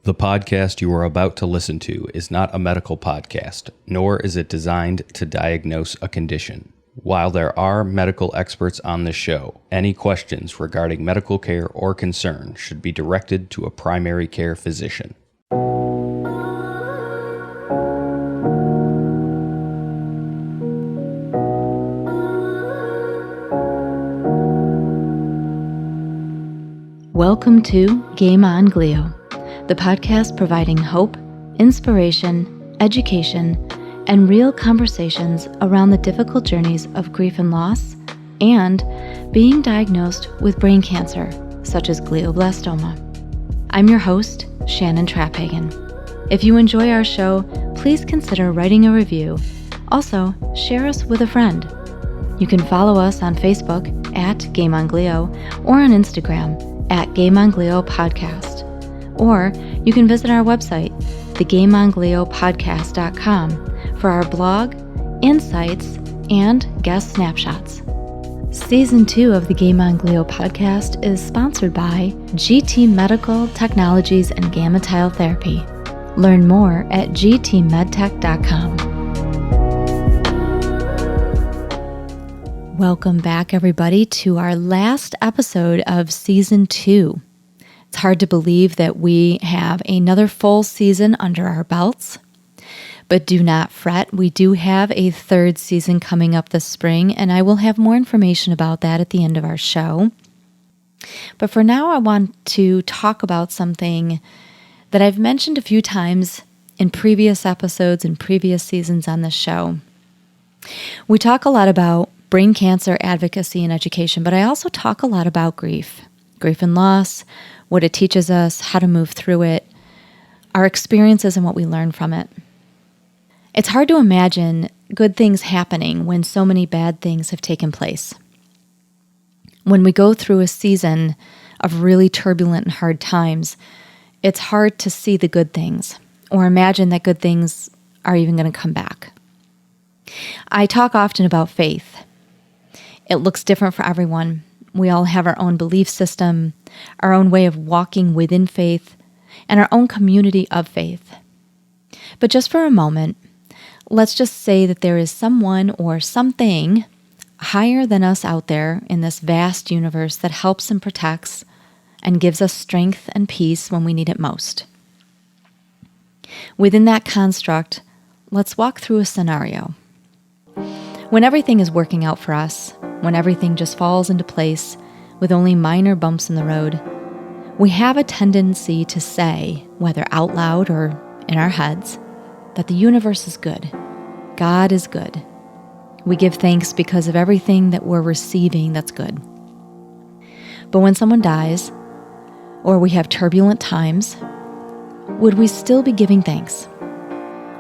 The podcast you are about to listen to is not a medical podcast, nor is it designed to diagnose a condition. While there are medical experts on this show, any questions regarding medical care or concern should be directed to a primary care physician. Welcome to Game On Glio, the podcast providing hope, inspiration, education, and real conversations around the difficult journeys of grief and loss, and being diagnosed with brain cancer, such as glioblastoma. I'm your host, Shannon Traphagen. If you enjoy our show, please consider writing a review. Also, share us with a friend. You can follow us on Facebook at Game On Glio or on Instagram at Game On Glio Podcast. Or you can visit our website, thegameongliopodcast.com, for our blog, insights, and guest snapshots. Season 2 of the Game On Glio podcast is sponsored by GT Medical Technologies and Gamma Tile Therapy. Learn more at gtmedtech.com. Welcome back, everybody, to our last episode of Season 2. It's hard to believe that we have another full season under our belts, but do not fret. We do have a third season coming up this spring, and I will have more information about that at the end of our show. But for now, I want to talk about something that I've mentioned a few times in previous episodes and previous seasons on this show. We talk a lot about brain cancer advocacy and education, but I also talk a lot about grief and loss, what it teaches us, how to move through it, our experiences and what we learn from it. It's hard to imagine good things happening when so many bad things have taken place. When we go through a season of really turbulent and hard times, it's hard to see the good things or imagine that good things are even going to come back. I talk often about faith. It looks different for everyone. We all have our own belief system, our own way of walking within faith, and our own community of faith. But just for a moment, let's just say that there is someone or something higher than us out there in this vast universe that helps and protects and gives us strength and peace when we need it most. Within that construct, let's walk through a scenario. When everything is working out for us, when everything just falls into place with only minor bumps in the road, we have a tendency to say, whether out loud or in our heads, that the universe is good. God is good. We give thanks because of everything that we're receiving that's good. But when someone dies, or we have turbulent times, would we still be giving thanks?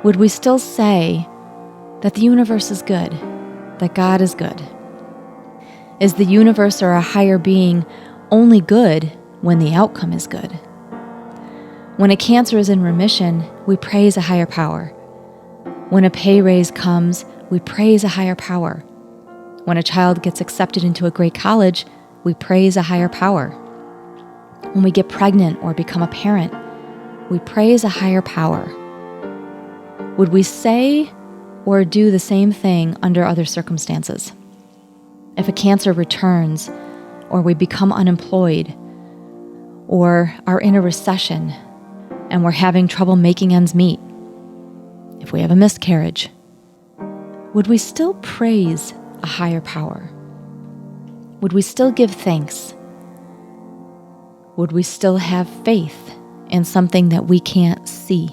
Would we still say that the universe is good, that God is good? Is the universe or a higher being only good when the outcome is good? When a cancer is in remission, we praise a higher power. When a pay raise comes, we praise a higher power. When a child gets accepted into a great college, we praise a higher power. When we get pregnant or become a parent, we praise a higher power. Would we say or do the same thing under other circumstances? If a cancer returns, or we become unemployed, or are in a recession, and we're having trouble making ends meet, if we have a miscarriage, would we still praise a higher power? Would we still give thanks? Would we still have faith in something that we can't see?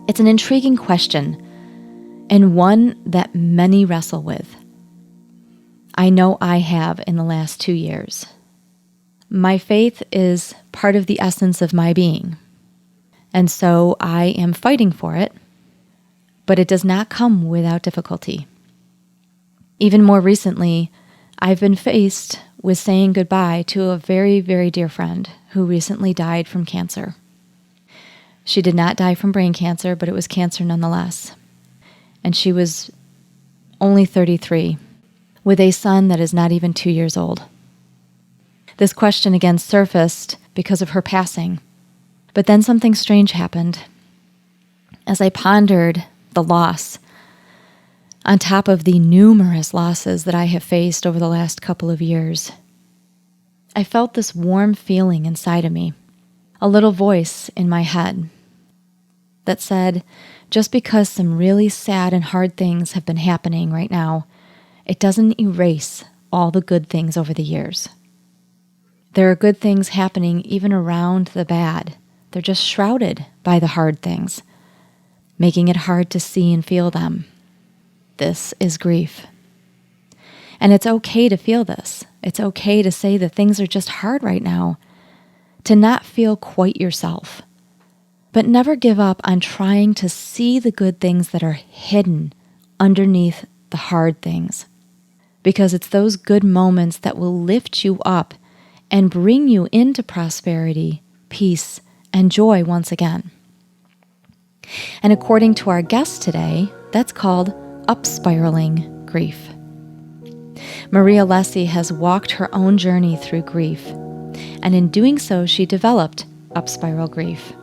It's an intriguing question, and one that many wrestle with. I know I have in the last 2 years. My faith is part of the essence of my being, and so I am fighting for it, but it does not come without difficulty. Even more recently, I've been faced with saying goodbye to a very, very dear friend who recently died from cancer. She did not die from brain cancer, but it was cancer nonetheless. And she was only 33. With a son that is not even 2 years old. This question again surfaced because of her passing. But then something strange happened. As I pondered the loss, on top of the numerous losses that I have faced over the last couple of years, I felt this warm feeling inside of me, a little voice in my head that said, just because some really sad and hard things have been happening right now, it doesn't erase all the good things over the years. There are good things happening even around the bad. They're just shrouded by the hard things, making it hard to see and feel them. This is grief. And it's okay to feel this. It's okay to say that things are just hard right now, to not feel quite yourself. But never give up on trying to see the good things that are hidden underneath the hard things. Because it's those good moments that will lift you up and bring you into prosperity, peace, and joy once again. And according to our guest today, that's called Upspiraling Grief. Marie Alessi has walked her own journey through grief, and in doing so, she developed Upspiral Grief.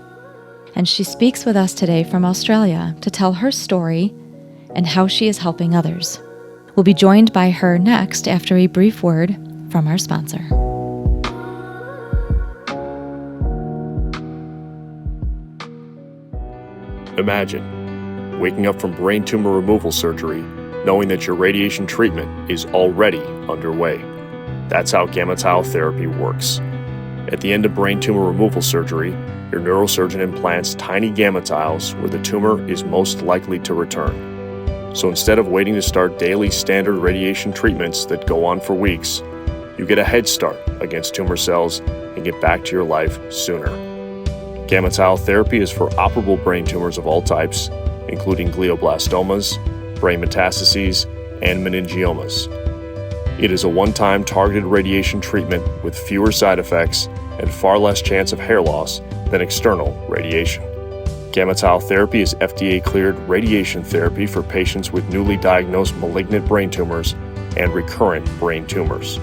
And she speaks with us today from Australia to tell her story and how she is helping others. We'll be joined by her next after a brief word from our sponsor. Imagine waking up from brain tumor removal surgery knowing that your radiation treatment is already underway. That's how gamma tile therapy works. At the end of brain tumor removal surgery, your neurosurgeon implants tiny gamma tiles where the tumor is most likely to return. So instead of waiting to start daily standard radiation treatments that go on for weeks, you get a head start against tumor cells and get back to your life sooner. Gamma tile therapy is for operable brain tumors of all types, including glioblastomas, brain metastases, and meningiomas. It is a one-time targeted radiation treatment with fewer side effects and far less chance of hair loss than external radiation. Gamma tile therapy is FDA-cleared radiation therapy for patients with newly diagnosed malignant brain tumors and recurrent brain tumors.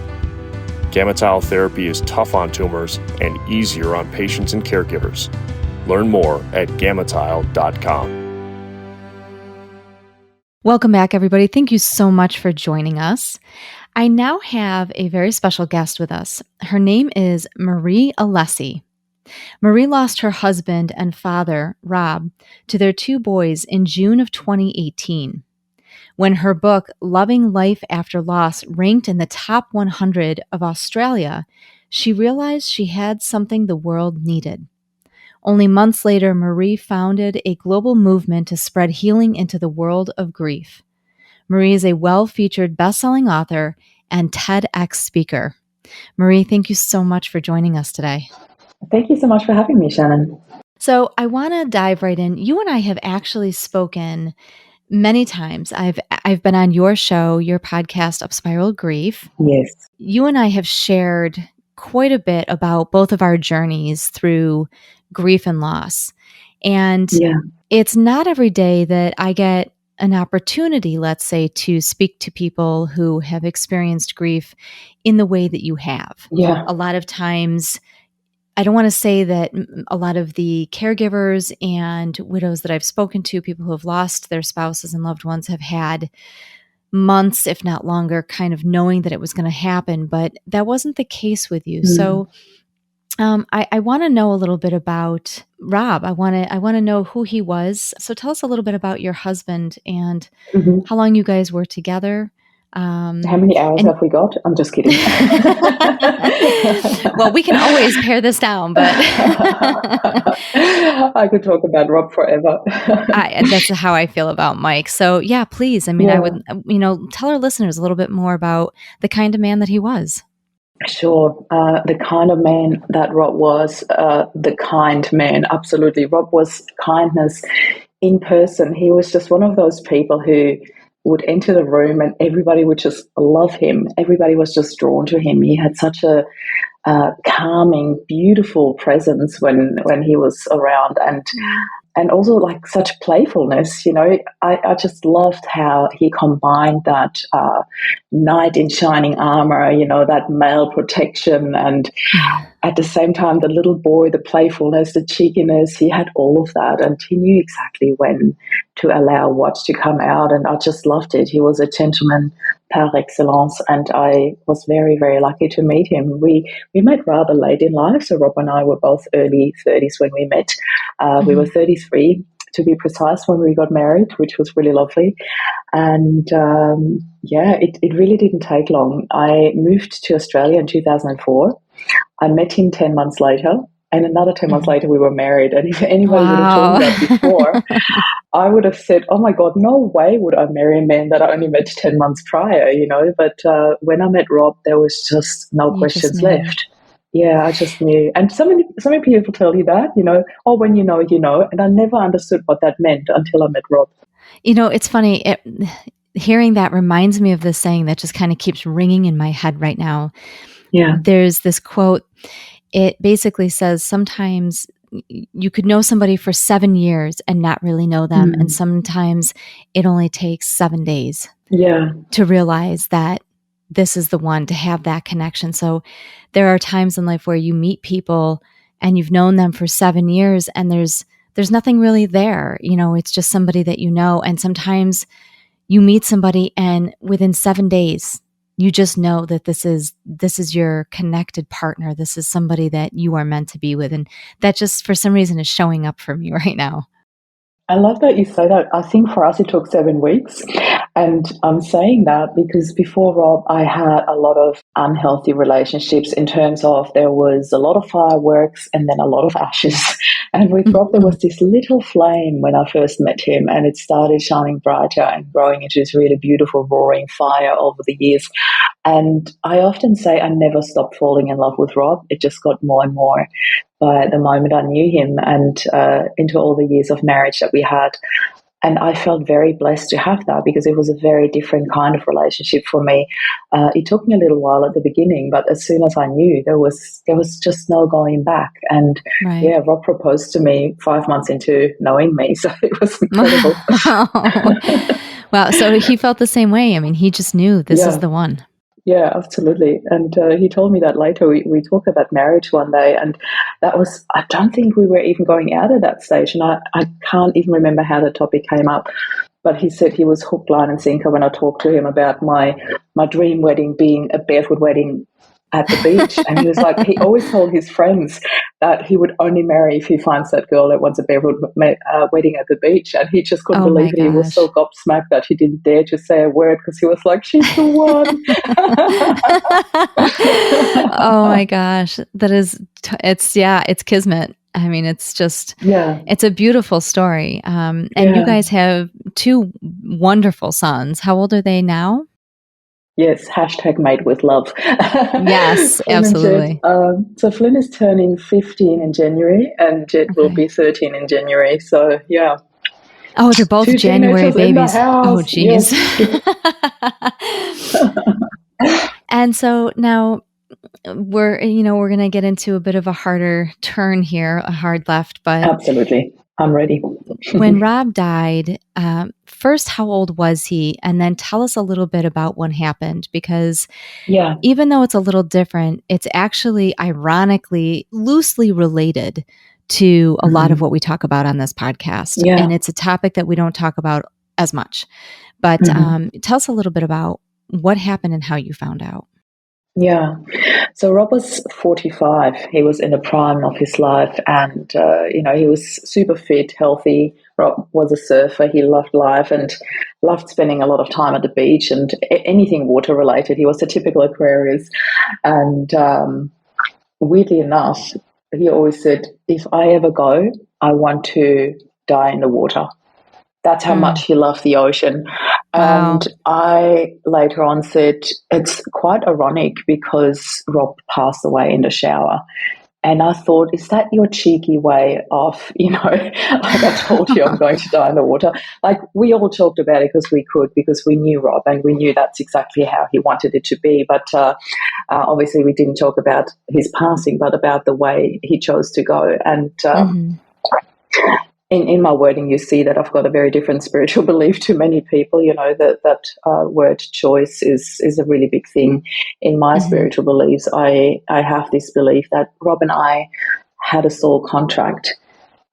Gamma tile therapy is tough on tumors and easier on patients and caregivers. Learn more at gammatile.com. Welcome back, everybody. Thank you so much for joining us. I now have a very special guest with us. Her name is Marie Alessi. Marie lost her husband and father, Rob, to their two boys in June of 2018. When her book, Loving Life After Loss, ranked in the top 100 of Australia, she realized she had something the world needed. Only months later, Marie founded a global movement to spread healing into the world of grief. Marie is a well-featured best-selling author and TEDx speaker. Marie, thank you so much for joining us today. Thank you so much for having me, Shannon. So I want to dive right in. You and I have actually spoken many times. I've been on your show, your podcast, Upspiral Grief. Yes. You and I have shared quite a bit about both of our journeys through grief and loss. And it's not every day that I get an opportunity, let's say, to speak to people who have experienced grief in the way that you have. Yeah. A lot of times, I don't want to say that a lot of the caregivers and widows that I've spoken to, people who have lost their spouses and loved ones, have had months, if not longer, kind of knowing that it was going to happen, but that wasn't the case with you. So I want to know a little bit about Rob. I want to know who he was. So tell us a little bit about your husband and how long you guys were together. How many hours have we got? I'm just kidding. Well, we can always pare this down, but I could talk about Rob forever. That's how I feel about Mike. So yeah, please. I mean, I would, tell our listeners a little bit more about the kind of man that he was. Sure. The kind of man that Rob was, the kind man, absolutely. Rob was kindness in person. He was just one of those people who would enter the room and everybody would just love him. Everybody was just drawn to him. He had such a calming, beautiful presence when he was around, and also like such playfulness. I just loved how he combined that knight in shining armor, that male protection, and at the same time, the little boy, the playfulness, the cheekiness, he had all of that, and he knew exactly when to allow what to come out, and I just loved it. He was a gentleman par excellence, and I was very, very lucky to meet him. We met rather late in life, so Rob and I were both early 30s when we met. We were 33, to be precise, when we got married, which was really lovely. And it really didn't take long. I moved to Australia in 2004. I met him 10 months later, and another 10 months later we were married. And if anybody would have told me that before, I would have said, oh my God, no way would I marry a man that I only met 10 months prior, But when I met Rob, there was just no questions left. Yeah, I just knew. And so many people tell you that, when you know, and I never understood what that meant until I met Rob. It's funny. Hearing that reminds me of this saying that just kind of keeps ringing in my head right now. Yeah. There's this quote. It basically says sometimes you could know somebody for 7 years and not really know them. And sometimes it only takes 7 days to realize that this is the one, to have that connection. So there are times in life where you meet people and you've known them for 7 years and there's nothing really there. It's just somebody that you know. And sometimes you meet somebody and within 7 days, you just know that this is your connected partner. This is somebody that you are meant to be with. And that just for some reason is showing up for me right now. I love that you say that. I think for us it took 7 weeks. And I'm saying that because before Rob, I had a lot of unhealthy relationships in terms of there was a lot of fireworks and then a lot of ashes. And with Rob, there was this little flame when I first met him, and it started shining brighter and growing into this really beautiful roaring fire over the years. And I often say I never stopped falling in love with Rob. It just got more and more by the moment I knew him and into all the years of marriage that we had. And I felt very blessed to have that because it was a very different kind of relationship for me. It took me a little while at the beginning, but as soon as I knew, there was just no going back. And Rob proposed to me 5 months into knowing me, so it was incredible. Wow, so he felt the same way. I mean, he just knew this is the one. Yeah, absolutely. And he told me that later. We talked about marriage one day, and that was, I don't think we were even going out at that stage, and I can't even remember how the topic came up. But he said he was hook, line and sinker when I talked to him about my dream wedding being a barefoot wedding at the beach. And he was like, he always told his friends that he would only marry if he finds that girl that wants a barefoot wedding at the beach. And he just couldn't believe it. He was so gobsmacked that he didn't dare to say a word because he was like, she's the one. Oh my gosh. That is, it's kismet. I mean, it's just, it's a beautiful story. And you guys have 2 wonderful sons. How old are they now? Yes, #made with love. Yes, absolutely. So Flynn is turning 15 in January and Jed will be 13 in January. So, yeah. Oh, they're both 2 January babies. Oh, geez. Yes. And so now we're going to get into a bit of a harder turn here, a hard left, but absolutely. I'm ready. When Rob died, first, how old was he? And then tell us a little bit about what happened, because even though it's a little different, it's actually ironically loosely related to a lot of what we talk about on this podcast. Yeah. And it's a topic that we don't talk about as much. But tell us a little bit about what happened and how you found out. Yeah. So Rob was 45. He was in the prime of his life and, he was super fit, healthy. Rob was a surfer. He loved life and loved spending a lot of time at the beach and anything water related. He was a typical Aquarius. And weirdly enough, he always said, if I ever go, I want to die in the water. That's how much he loved the ocean. Wow. And I later on said, it's quite ironic because Rob passed away in the shower. And I thought, is that your cheeky way of, like I told you I'm going to die in the water? Like we all talked about it because we knew Rob and we knew that's exactly how he wanted it to be. But obviously we didn't talk about his passing, but about the way he chose to go. And in my wording, you see that I've got a very different spiritual belief to many people. That word choice is a really big thing in my spiritual beliefs. I have this belief that Rob and I had a soul contract,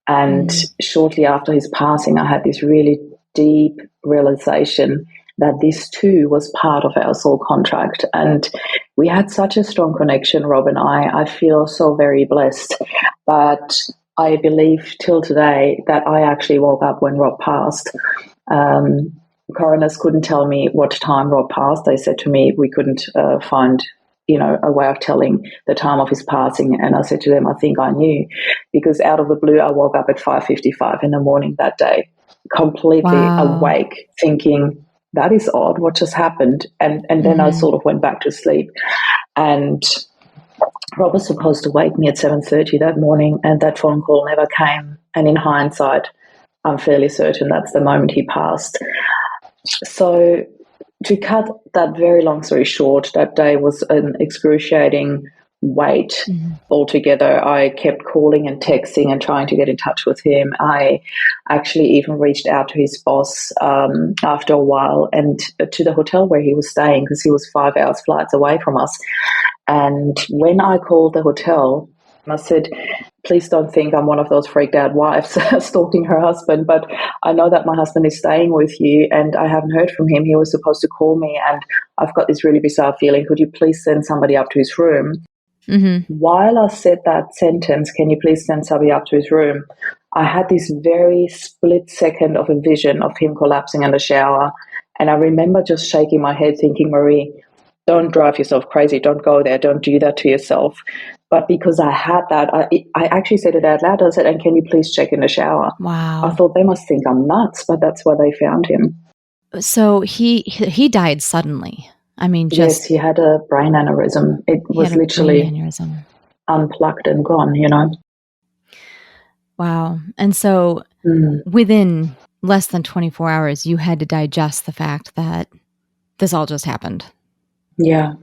and shortly after his passing, I had this really deep realization that this too was part of our soul contract. And we had such a strong connection, Rob and I. I feel so very blessed. But I believe till today that I actually woke up when Rob passed. Coroners couldn't tell me what time Rob passed. They said to me we couldn't find a way of telling the time of his passing. And I said to them, I think I knew, because out of the blue, I woke up at 5:55 in the morning that day, completely awake, thinking, that is odd, what just happened? And then I sort of went back to sleep. And Rob was supposed to wake me at 7:30 that morning, and that phone call never came. And in hindsight, I'm fairly certain that's the moment he passed. So to cut that very long story short, that day was an excruciating wait altogether. I kept calling and texting and trying to get in touch with him. I actually even reached out to his boss after a while, and to the hotel where he was staying, because he was 5 hours flights away from us. And when I called the hotel, I said, please don't think I'm one of those freaked out wives stalking her husband, but I know that my husband is staying with you and I haven't heard from him. He was supposed to call me and I've got this really bizarre feeling. Could you please send somebody up to his room? While I said that sentence, can you please send somebody up to his room, I had this very split second of a vision of him collapsing in the shower. And I remember just shaking my head thinking, Marie, don't drive yourself crazy. Don't go there. Don't do that to yourself. But because I had that, I actually said it out loud. I said, and can you please check in the shower? Wow. I thought they must think I'm nuts, but that's where they found him. So he died suddenly. I mean, yes, he had a brain aneurysm. It was literally unplugged and gone, Wow. And so within less than 24 hours, you had to digest the fact that this all just happened. Yeah.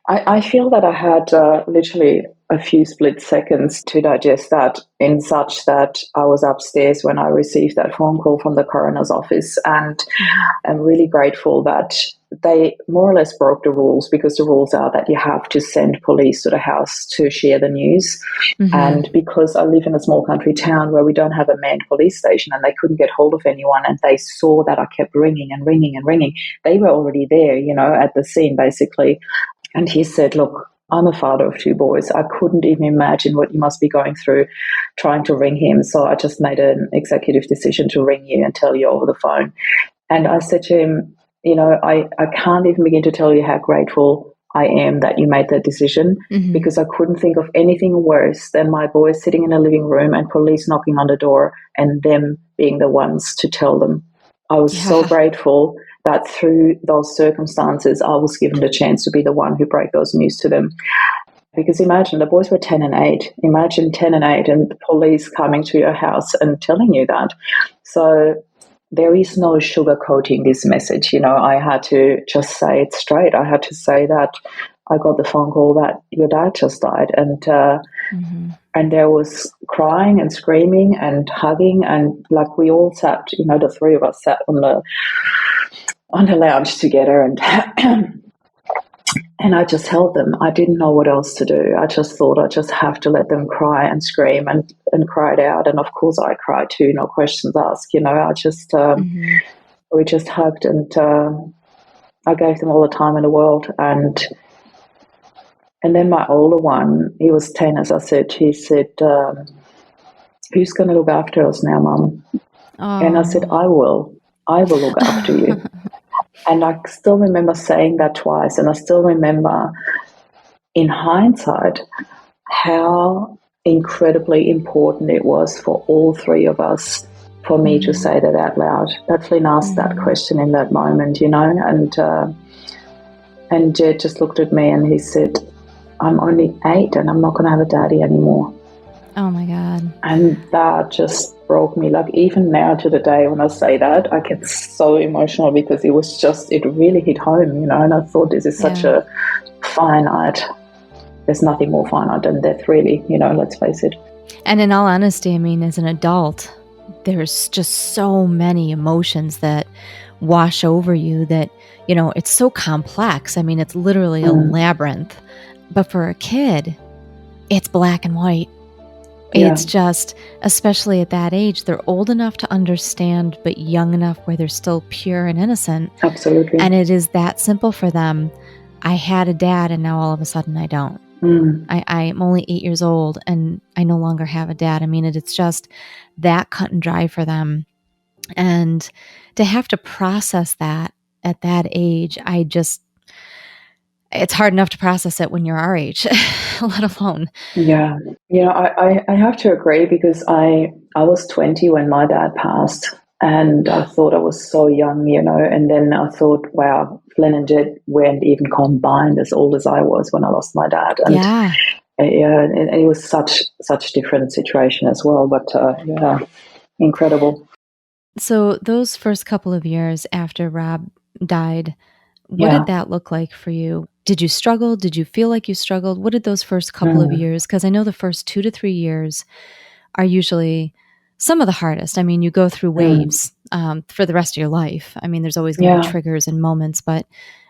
I feel that I had literally a few split seconds to digest that, in such that I was upstairs when I received that phone call from the coroner's office, and I'm really grateful that they more or less broke the rules, because the rules are that you have to send police to the house to share the news. And because I live in a small country town where we don't have a manned police station and they couldn't get hold of anyone, and they saw that I kept ringing and ringing and ringing, they were already there, at the scene basically. And he said, look, I'm a father of 2 boys. I couldn't even imagine what you must be going through trying to ring him. So I just made an executive decision to ring you and tell you over the phone. And I said to him, I can't even begin to tell you how grateful I am that you made that decision, because I couldn't think of anything worse than my boys sitting in a living room and police knocking on the door and them being the ones to tell them. I was so grateful that through those circumstances, I was given the chance to be the one who broke those news to them. Because imagine, the boys were 10 and 8. Imagine 10 and 8 and the police coming to your house and telling you that. So there is no sugarcoating this message. I had to just say it straight. I had to say that I got the phone call that your dad just died. And there was crying and screaming and hugging, and like we all sat, the 3 of us sat on the lounge together, and and I just held them. I didn't know what else to do. I just thought I just have to let them cry and scream and cry it out. And of course I cried too, no questions asked. I just we just hugged, and I gave them all the time in the world. And then my older one, he was 10, as I said, he said, who's going to look after us now, Mum? And I said, I will look after you. And I still remember saying that twice, and I still remember in hindsight how incredibly important it was for all 3 of us for me to say that out loud. That Flynn asked that question in that moment, and Jed just looked at me and he said, I'm only 8 and I'm not going to have a daddy anymore. Oh my God. And that just broke me. Like even now to the day when I say that, I get so emotional, because it really hit home, and I thought this is such a finite, there's nothing more finite than death really, let's face it. And in all honesty, I mean, as an adult, there's just so many emotions that wash over you that, it's so complex. I mean, it's literally a labyrinth. But for a kid, it's black and white. Yeah. It's just, especially at that age, they're old enough to understand, but young enough where they're still pure and innocent. Absolutely. And it is that simple for them. I had a dad and now all of a sudden I don't. I'm only 8 years old and I no longer have a dad. I mean, it's just that cut and dry for them. And to have to process that at that age, it's hard enough to process it when you're our age, let alone. Yeah. I have to agree, because I was 20 when my dad passed, and I thought I was so young, and then I thought, wow, Flynn and Jet weren't even combined as old as I was when I lost my dad. And Yeah. And it was such different situation as well, but incredible. So those first couple of years after Rob died, what did that look like for you? Did you struggle? Did you feel like you struggled? What did those first couple of years? Because I know the first 2 to 3 years are usually some of the hardest. I mean, you go through waves for the rest of your life. I mean, there's always going to be triggers and moments, but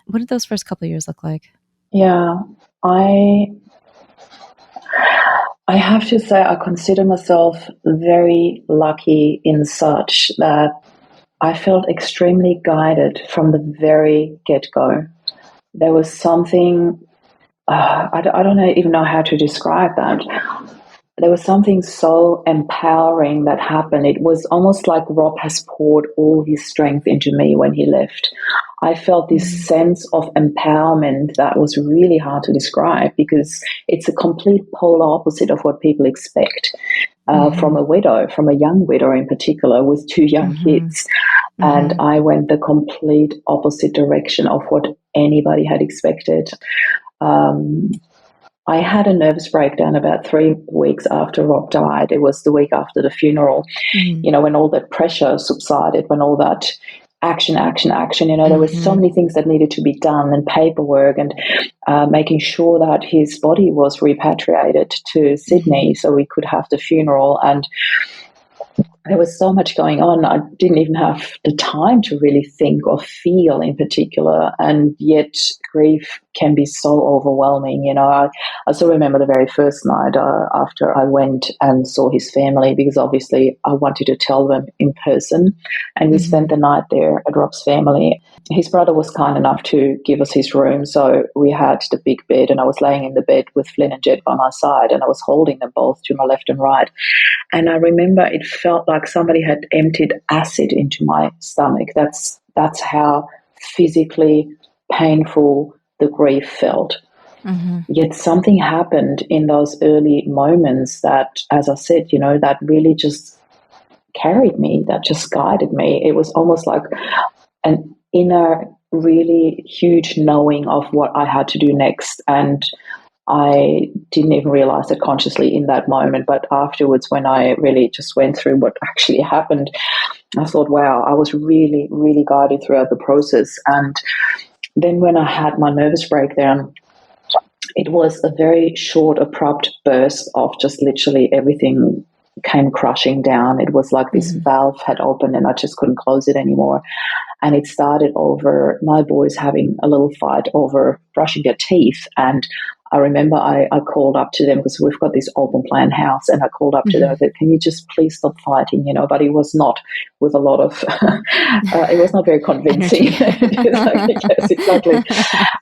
what did those first couple of years look like? Yeah, I have to say I consider myself very lucky in such that I felt extremely guided from the very get-go. There was something, I don't even know how to describe that. There was something so empowering that happened. It was almost like Rob has poured all his strength into me when he left. I felt this sense of empowerment that was really hard to describe, because it's a complete polar opposite of what people expect from a widow, from a young widow in particular, with 2 young kids. And I went the complete opposite direction of what anybody had expected. I had a nervous breakdown about 3 weeks after Rob died. It was the week after the funeral, when all that pressure subsided, when all that action, there were so many things that needed to be done, and paperwork, and making sure that his body was repatriated to Sydney so we could have the funeral. And there was so much going on. I didn't even have the time to really think or feel in particular. And yet grief can be so overwhelming. I still remember the very first night after I went and saw his family, because obviously I wanted to tell them in person. And we spent the night there at Rob's family. His brother was kind enough to give us his room. So we had the big bed, and I was laying in the bed with Flynn and Jet by my side, and I was holding them both to my left and right. And I remember it felt like somebody had emptied acid into my stomach. That's how physically painful the grief felt. Yet something happened in those early moments that, as I said, that really just carried me, that just guided me. It was almost like an inner, really huge knowing of what I had to do next. And I didn't even realize it consciously in that moment. But afterwards, when I really just went through what actually happened, I thought, wow, I was really, really guided throughout the process. And then when I had my nervous breakdown, it was a very short, abrupt burst of just literally everything came crushing down. It was like this valve had opened and I just couldn't close it anymore. And it started over my boys having a little fight over brushing their teeth. And I remember I called up to them, because we've got this open plan house, and I called up to them. I said, can you just please stop fighting? But it was not with a lot of, it was not very convincing. Yes, exactly.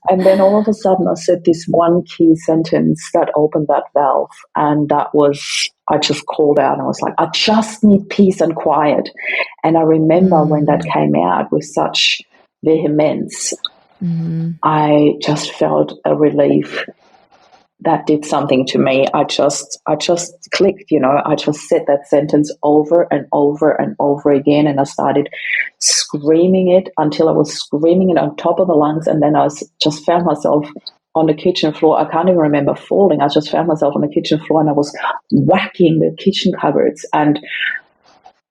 And then all of a sudden I said this one key sentence that opened that valve. And that was, I just called out and I was like, I just need peace and quiet. And I remember when that came out with such vehemence, I just felt a relief that did something to me. I just clicked, I just said that sentence over and over and over again. And I started screaming it until I was screaming it on top of the lungs. And then I just found myself on the kitchen floor. I can't even remember falling. I just found myself on the kitchen floor and I was whacking the kitchen cupboards and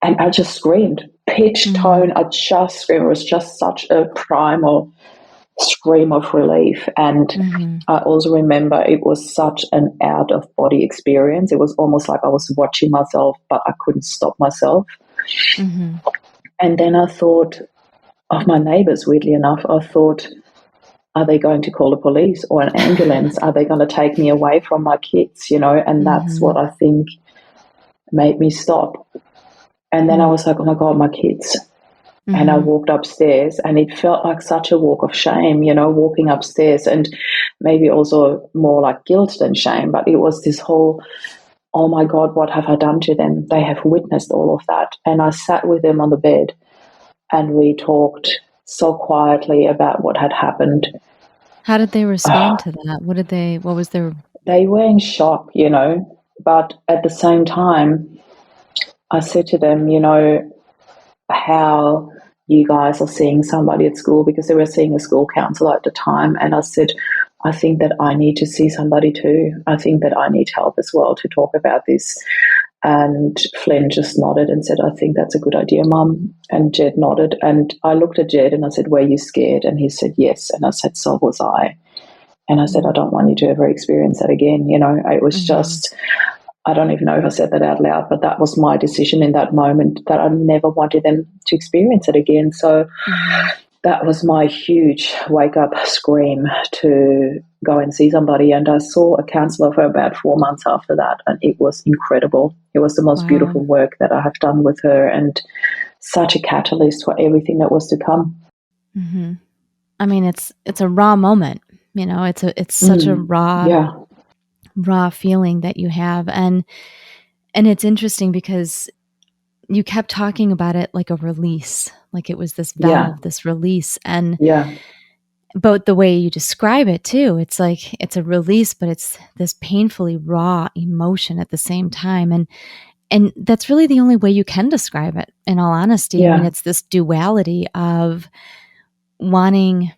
I just screamed. Pitch, tone, I just screamed. It was just such a primal scream of relief. And I also remember it was such an out-of-body experience. It was almost like I was watching myself, but I couldn't stop myself. Mm-hmm. And then I thought of my neighbours, weirdly enough. I thought, are they going to call the police or an ambulance? Are they going to take me away from my kids, you know? And that's what I think made me stop. And then I was like, oh my God, my kids. And I walked upstairs, and it felt like such a walk of shame, you know, walking upstairs, and maybe also more like guilt than shame. But it was this whole, oh my God, what have I done to them? They have witnessed all of that. And I sat with them on the bed, and we talked so quietly about what had happened. How did they respond to that? What was their... They were in shock, you know, but at the same time, I said to them, you know, how you guys are seeing somebody at school, because they were seeing a school counsellor at the time. And I said, I think that I need to see somebody too. I think that I need help as well to talk about this. And Flynn just nodded and said, I think that's a good idea, Mum. And Jed nodded. And I looked at Jed and I said, were you scared? And he said, yes. And I said, so was I. And I said, I don't want you to ever experience that again. You know, it was just, I don't even know if I said that out loud, but that was my decision in that moment, that I never wanted them to experience it again. So that was my huge wake-up scream to go and see somebody. And I saw a counsellor for about 4 months after that, and it was incredible. It was the most beautiful work that I have done with her, and such a catalyst for everything that was to come. I mean, it's a raw moment, you know, it's such a raw feeling that you have. And it's interesting because you kept talking about it like a release, like it was this valve, this release. And but the way you describe it too, it's like it's a release, but it's this painfully raw emotion at the same time. And that's really the only way you can describe it, in all honesty. I mean, it's this duality of wanting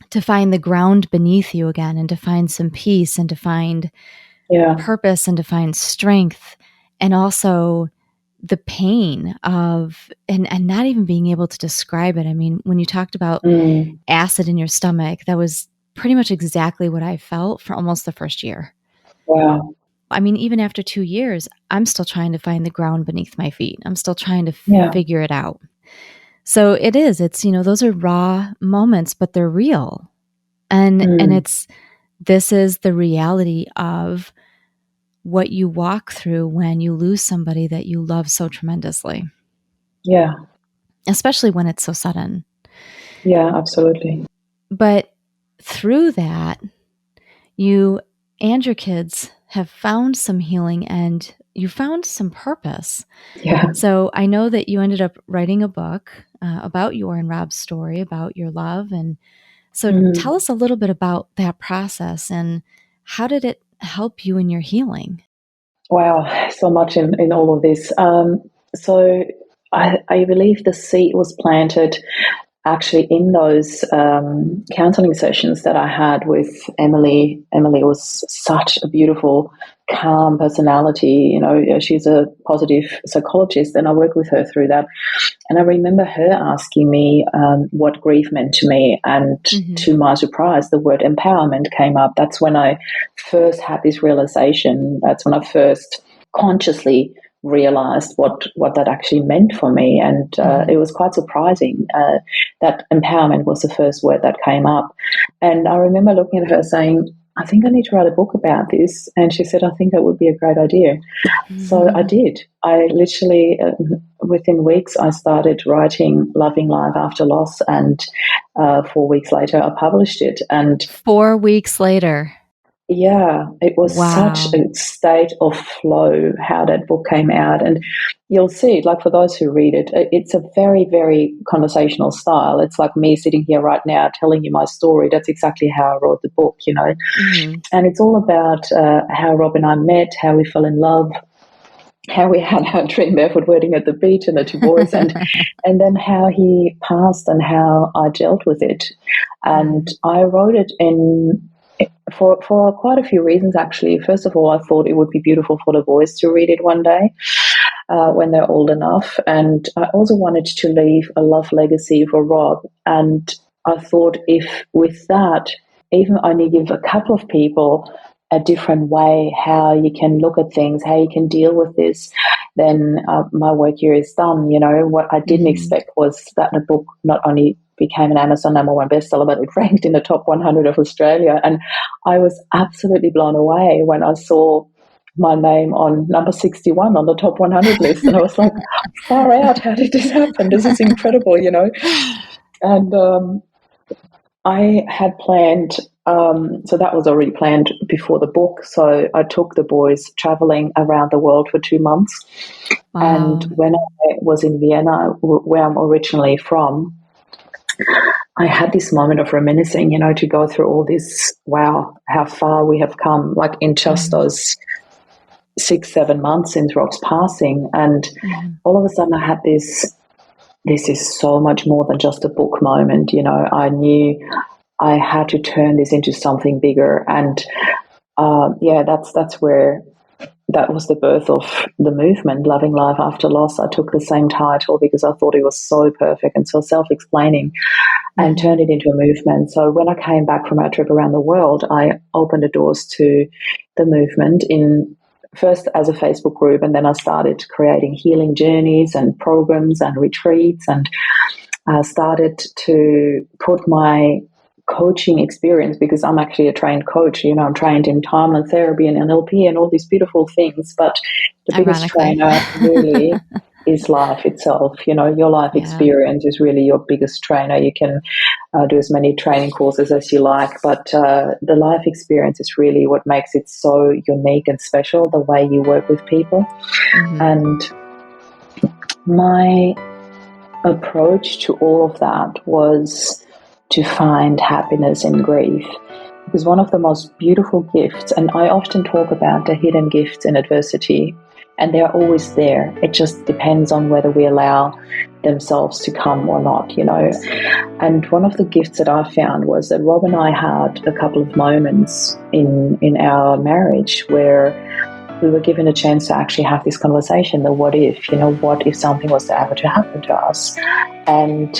to find the ground beneath you again, and to find some peace, and to find purpose, and to find strength, and also the pain of, and not even being able to describe it. I mean, when you talked about acid in your stomach, that was pretty much exactly what I felt for almost the first year. Wow. I mean, even after 2 years, I'm still trying to find the ground beneath my feet. I'm still trying to figure it out. So it's, you know, those are raw moments, but they're real. And this is the reality of what you walk through when you lose somebody that you love so tremendously. Yeah. Especially when it's so sudden. Yeah, absolutely. But through that, you and your kids have found some healing, and you found some purpose. Yeah. So I know that you ended up writing a book about your and Rob's story, about your love. And so tell us a little bit about that process, and how did it help you in your healing? Wow, so much in all of this. So I believe the seed was planted actually in those counseling sessions that I had with Emily. Emily was such a beautiful, calm personality. You know, she's a positive psychologist, and I worked with her through that. And I remember her asking me what grief meant to me, and to my surprise, the word empowerment came up. That's when I first had this realization. That's when I first consciously realized what that actually meant for me. And it was quite surprising that empowerment was the first word that came up. And I remember looking at her saying, I think I need to write a book about this. And she said, I think that would be a great idea. So I did. I literally, within weeks, I started writing Loving Life After Loss, and 4 weeks later, I published it. And 4 weeks later. Yeah, it was such a state of flow how that book came out. And you'll see, like, for those who read it, it's a very, very conversational style. It's like me sitting here right now telling you my story. That's exactly how I wrote the book, you know. And it's all about how Rob and I met, how we fell in love, how we had our dream barefoot wedding at the beach and the 2 boys, and then how he passed and how I dealt with it. And I wrote it for quite a few reasons, actually. First of all, I thought it would be beautiful for the boys to read it one day when they're old enough. And I also wanted to leave a love legacy for Rob. And I thought, if with that, even only give a couple of people a different way how you can look at things, how you can deal with this, then my work here is done. What I didn't expect was that the book not only became an Amazon #1 bestseller, but it ranked in the top 100 of Australia. And I was absolutely blown away when I saw my name on number 61 on the top 100 list. And I was like, far out, how did this happen? This is incredible, And I had planned, so that was already planned before the book. So I took the boys traveling around the world for 2 months. Wow. And when I was in Vienna, where I'm originally from, I had this moment of reminiscing, to go through all this, wow, how far we have come, like in just those 6-7 months since Rob's passing. And all of a sudden I had this is so much more than just a book moment. I knew I had to turn this into something bigger. And that's where that was the birth of the movement, Loving Life After Loss. I took the same title because I thought it was so perfect and so self-explaining, and turned it into a movement. So when I came back from our trip around the world, I opened the doors to the movement first as a Facebook group, and then I started creating healing journeys and programs and retreats, and started to put my coaching experience, because I'm actually a trained coach. I'm trained in timeline therapy and NLP and all these beautiful things, but the biggest trainer really is life itself. Your life experience is really your biggest trainer. You can do as many training courses as you like, but the life experience is really what makes it so unique and special, the way you work with people. And my approach to all of that was to find happiness in grief. Because one of the most beautiful gifts, and I often talk about the hidden gifts in adversity, and they're always there. It just depends on whether we allow themselves to come or not, And one of the gifts that I found was that Rob and I had a couple of moments in our marriage where we were given a chance to actually have this conversation, the what if, what if something was to ever to happen to us? And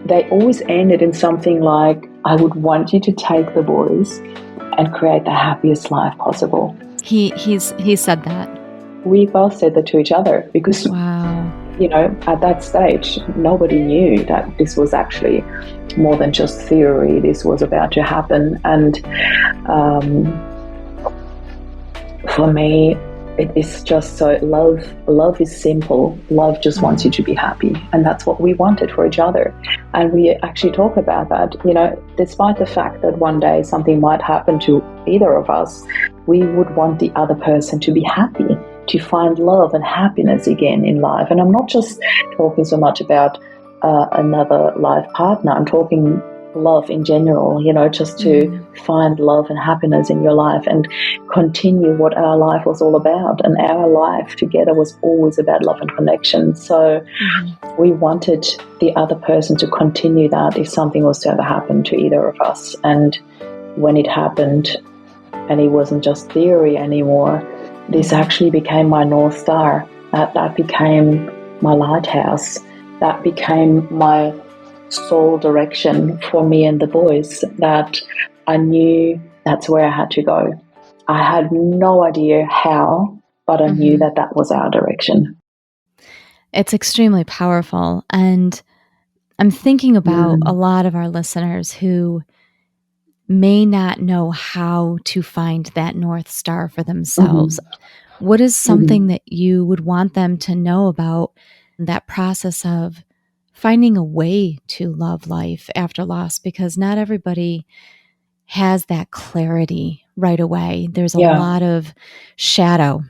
they always ended in something like, I would want you to take the boys and create the happiest life possible. He said that. We both said that to each other because, at that stage, nobody knew that this was actually more than just theory. This was about to happen. And for me, it is just so love is simple. Love just wants you to be happy. And that's what we wanted for each other. And we actually talk about that, despite the fact that one day something might happen to either of us, we would want the other person to be happy, to find love and happiness again in life. And I'm not just talking so much about another life partner. I'm talking love in general, just to find love and happiness in your life and continue what our life was all about. And our life together was always about love and connection. So we wanted the other person to continue that if something was to ever happen to either of us. And when it happened, and it wasn't just theory anymore, this actually became my North Star. That became my lighthouse. That became my sole direction for me and the boys, that I knew that's where I had to go. I had no idea how, but I knew that was our direction. It's extremely powerful. And I'm thinking about a lot of our listeners who may not know how to find that North Star for themselves. What is something that you would want them to know about that process of finding a way to love life after loss? Because not everybody has that clarity right away. There's a lot of shadow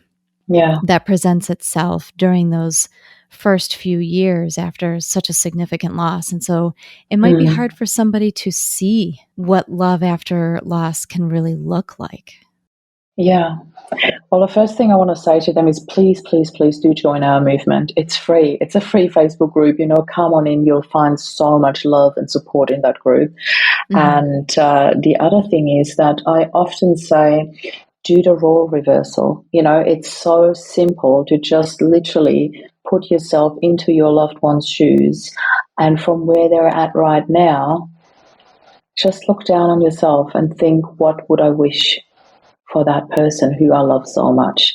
that presents itself during those first few years after such a significant loss. And so it might be hard for somebody to see what love after loss can really look like. Yeah. Well, the first thing I want to say to them is please, please, please do join our movement. It's free. It's a free Facebook group. Come on in. You'll find so much love and support in that group. And the other thing is that I often say, do the role reversal. It's so simple to just literally put yourself into your loved one's shoes, and from where they're at right now, just look down on yourself and think, what would I wish for that person who I love so much?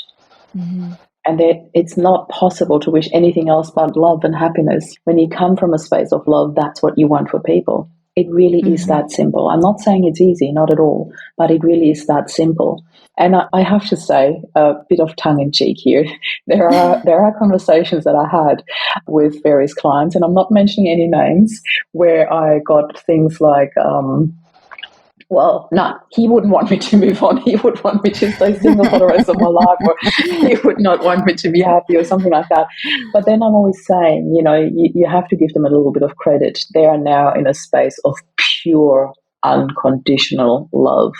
And that it's not possible to wish anything else but love and happiness. When you come from a space of love, that's what you want for people. It really is that simple. I'm not saying it's easy, not at all, but it really is that simple. And I have to say, a bit of tongue in cheek here, there are conversations that I had with various clients, and I'm not mentioning any names, where I got things like, well, no, he wouldn't want me to move on. He would want me to stay single for the rest of my life, or he would not want me to be happy, or something like that. But then I'm always saying, you have to give them a little bit of credit. They are now in a space of pure, unconditional love.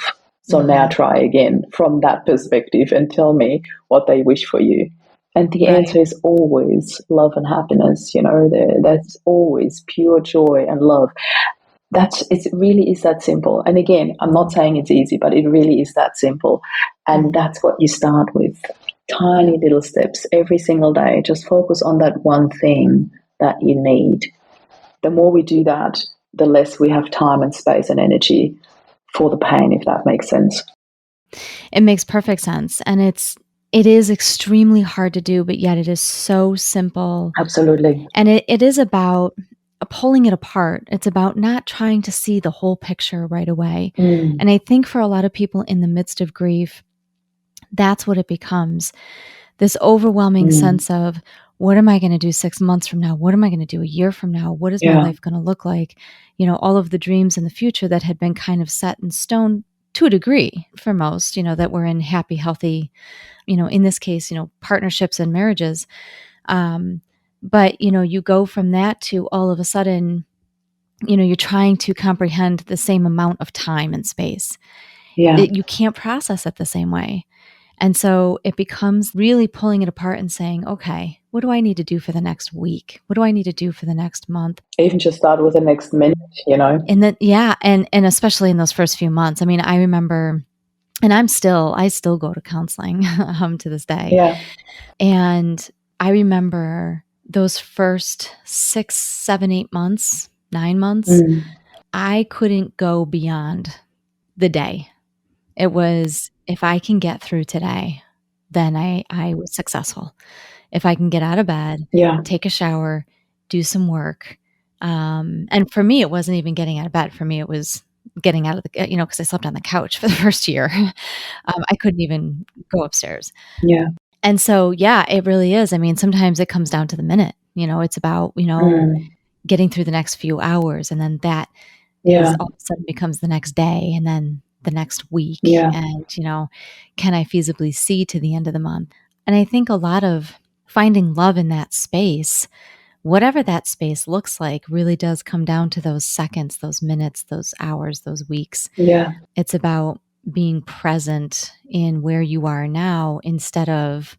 So now try again from that perspective and tell me what they wish for you. And the answer is always love and happiness. That's always pure joy and love. It really is that simple. And again, I'm not saying it's easy, but it really is that simple. And that's what you start with. Tiny little steps every single day. Just focus on that one thing that you need. The more we do that, the less we have time and space and energy for the pain, if that makes sense. It makes perfect sense. And it is extremely hard to do, but yet it is so simple. Absolutely. And it is about pulling it apart. It's about not trying to see the whole picture right away. And I think for a lot of people in the midst of grief, that's what it becomes. This overwhelming sense of, what am I going to do 6 months from now? What am I going to do a year from now? What is my life going to look like? All of the dreams in the future that had been kind of set in stone to a degree for most, that we're in happy, healthy, in this case, partnerships and marriages. But, you go from that to all of a sudden, you're trying to comprehend the same amount of time and space. You can't process it the same way. And so it becomes really pulling it apart and saying, okay, what do I need to do for the next week? What do I need to do for the next month? Even just start with the next minute, And then, and especially in those first few months. I mean, I remember, and I still go to counseling to this day. Yeah. And I remember those first 6, 7, 8 months, 9 months, I couldn't go beyond the day. It was, if I can get through today, then I was successful. If I can get out of bed, take a shower, do some work. And for me, it wasn't even getting out of bed. For me, it was getting out of the, because I slept on the couch for the first year. I couldn't even go upstairs. Yeah. And so, it really is. I mean, sometimes it comes down to the minute, it's about, getting through the next few hours. And then that is all of a sudden becomes the next day and then the next week. And, can I feasibly see to the end of the month? And I think a lot of finding love in that space, whatever that space looks like, really does come down to those seconds, those minutes, those hours, those weeks. It's about being present in where you are now instead of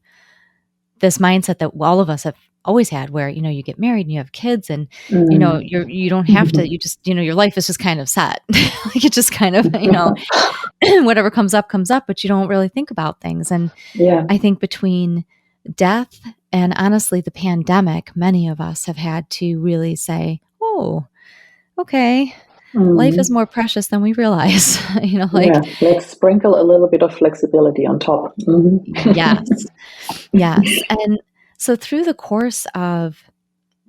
this mindset that all of us have always had where, you get married and you have kids and, you don't have to, you just, your life is just kind of set. Like it just kind of, whatever comes up, but you don't really think about things. And I think between death and honestly, the pandemic, many of us have had to really say, oh, okay, life is more precious than we realize. Let's sprinkle a little bit of flexibility on top. Yes. And so through the course of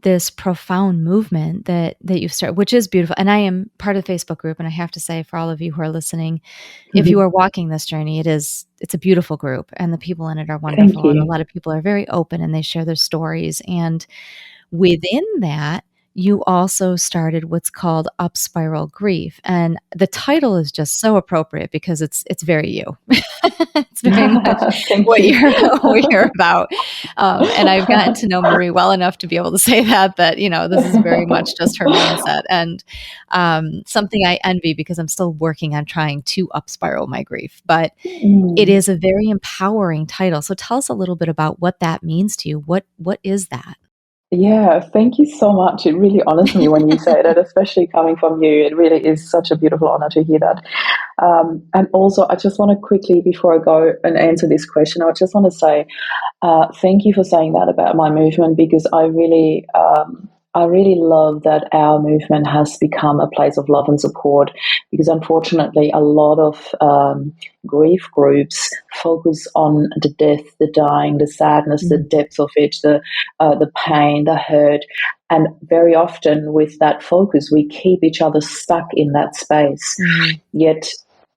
this profound movement that you've started, which is beautiful, and I am part of the Facebook group, and I have to say for all of you who are listening, if you are walking this journey, it's a beautiful group, and the people in it are wonderful, and a lot of people are very open, and they share their stories, and within that, you also started what's called Upspiral Grief. And the title is just so appropriate because it's very you. It's very much what you're about. And I've gotten to know Marie well enough to be able to say that, this is very much just her mindset. And something I envy because I'm still working on trying to upspiral my grief. But it is a very empowering title. So tell us a little bit about what that means to you. What is that? Yeah, thank you so much. It really honors me when you say that, especially coming from you. It really is such a beautiful honor to hear that. And also, I just want to quickly, before I go and answer this question, I just want to say thank you for saying that about my movement, because I really I really love that our movement has become a place of love and support, because unfortunately a lot of grief groups focus on the death, the dying, the sadness, the depth of it, the pain, the hurt. And very often with that focus, we keep each other stuck in that space. Yet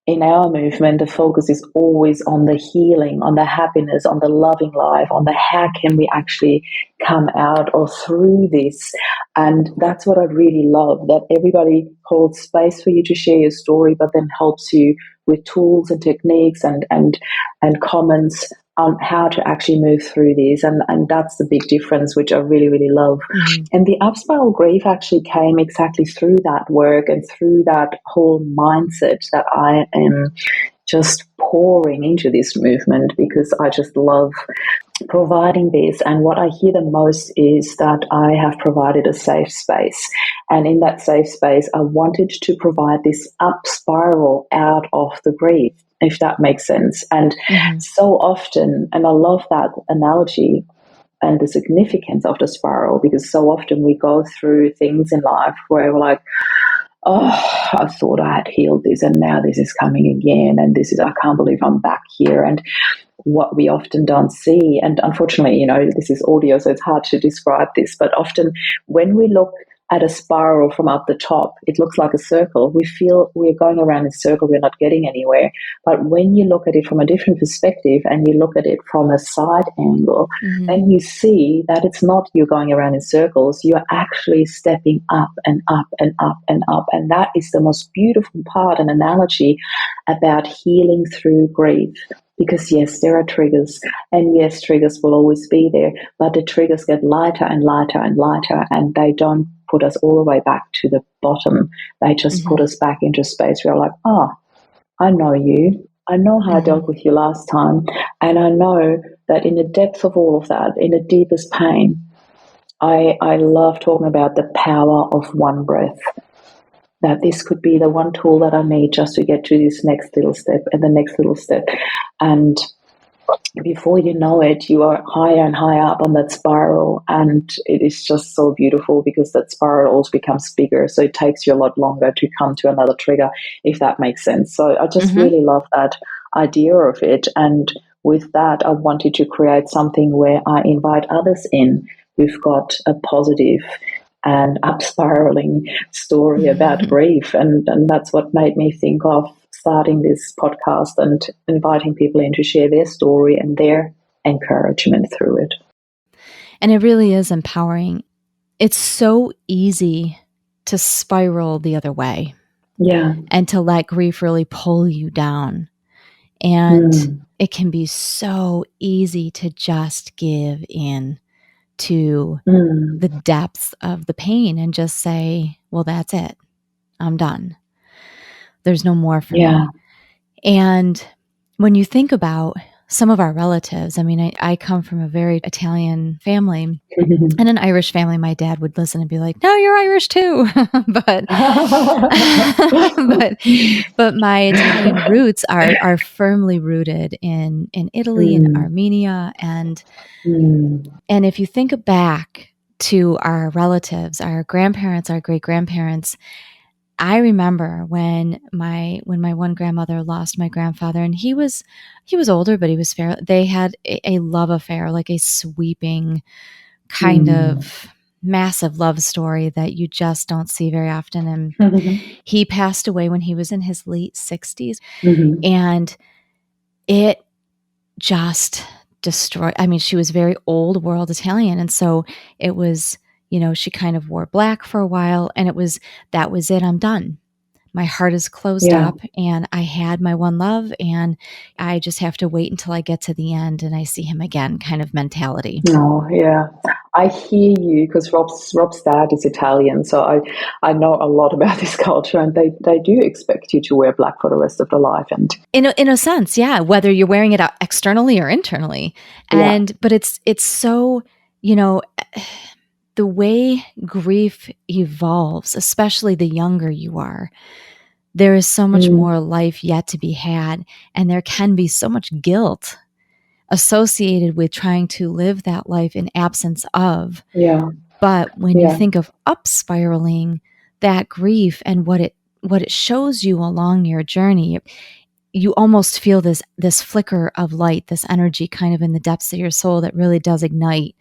in our movement, the focus is always on the healing, on the happiness, on the loving life, on the how can we actually come out or through this. And that's what I really love, that everybody holds space for you to share your story, but then helps you with tools and techniques and comments on how to actually move through these. And that's the big difference, which I really, really love. And the Upspiral Grief actually came exactly through that work and through that whole mindset that I am just pouring into this movement, because I just love providing this. And what I hear the most is that I have provided a safe space. And in that safe space, I wanted to provide this up spiral out of the grief, if that makes sense. And so often, and I love that analogy and the significance of the spiral, because so often we go through things in life where we're like, oh, I thought I had healed this and now this is coming again. And this is, I can't believe I'm back here. And what we often don't see, and unfortunately, this is audio, so it's hard to describe this, but often when we look at a spiral from up the top, it looks like a circle. We feel we're going around in a circle, we're not getting anywhere. But when you look at it from a different perspective and you look at it from a side angle, then you see that it's not you going around in circles, you're actually stepping up and up and up and up. And that is the most beautiful part and analogy about healing through grief. Because yes, there are triggers, and yes, triggers will always be there, but the triggers get lighter and lighter and lighter, and they don't put us all the way back to the bottom. They just put us back into space where we're like, oh, I know you. I know how I dealt with you last time. And I know that in the depth of all of that, in the deepest pain, I love talking about the power of one breath. That this could be the one tool that I need just to get to this next little step and the next little step. And before you know it, you are higher and higher up on that spiral. And it is just so beautiful, because that spiral also becomes bigger. So it takes you a lot longer to come to another trigger, if that makes sense. So I just really love that idea of it. And with that, I wanted to create something where I invite others in who've got a positive and up-spiraling story about grief. And that's what made me think of starting this podcast and inviting people in to share their story and their encouragement through it. And it really is empowering. It's so easy to spiral the other way. Yeah. And to let grief really pull you down. And it can be so easy to just give in to the depths of the pain and just say, well, that's it. I'm done. There's no more for me. And when you think about some of our relatives, I mean, I come from a very Italian family and an Irish family. My dad would listen and be like, no, you're Irish too. but my Italian roots are firmly rooted in Italy and Armenia. And if you think back to our relatives, our grandparents, our great-grandparents, I remember when my one grandmother lost my grandfather, and he was older, but he was fair. They had a love affair, like a sweeping kind of massive love story that you just don't see very often. And he passed away when he was in his late 60s, and it just destroyed. I mean, she was very old world Italian, and so it was. She kind of wore black for a while, and that was it. I'm done. My heart is closed up, and I had my one love, and I just have to wait until I get to the end and I see him again kind of mentality. Oh, yeah. I hear you, because Rob's dad is Italian, so I know a lot about this culture, and they do expect you to wear black for the rest of the life. And in a sense, yeah, whether you're wearing it out externally or internally. But it's so, the way grief evolves, especially the younger you are, there is so much more life yet to be had. And there can be so much guilt associated with trying to live that life in absence of But when you think of upspiraling that grief and what it shows you along your journey, you almost feel this flicker of light, this energy kind of in the depths of your soul that really does ignite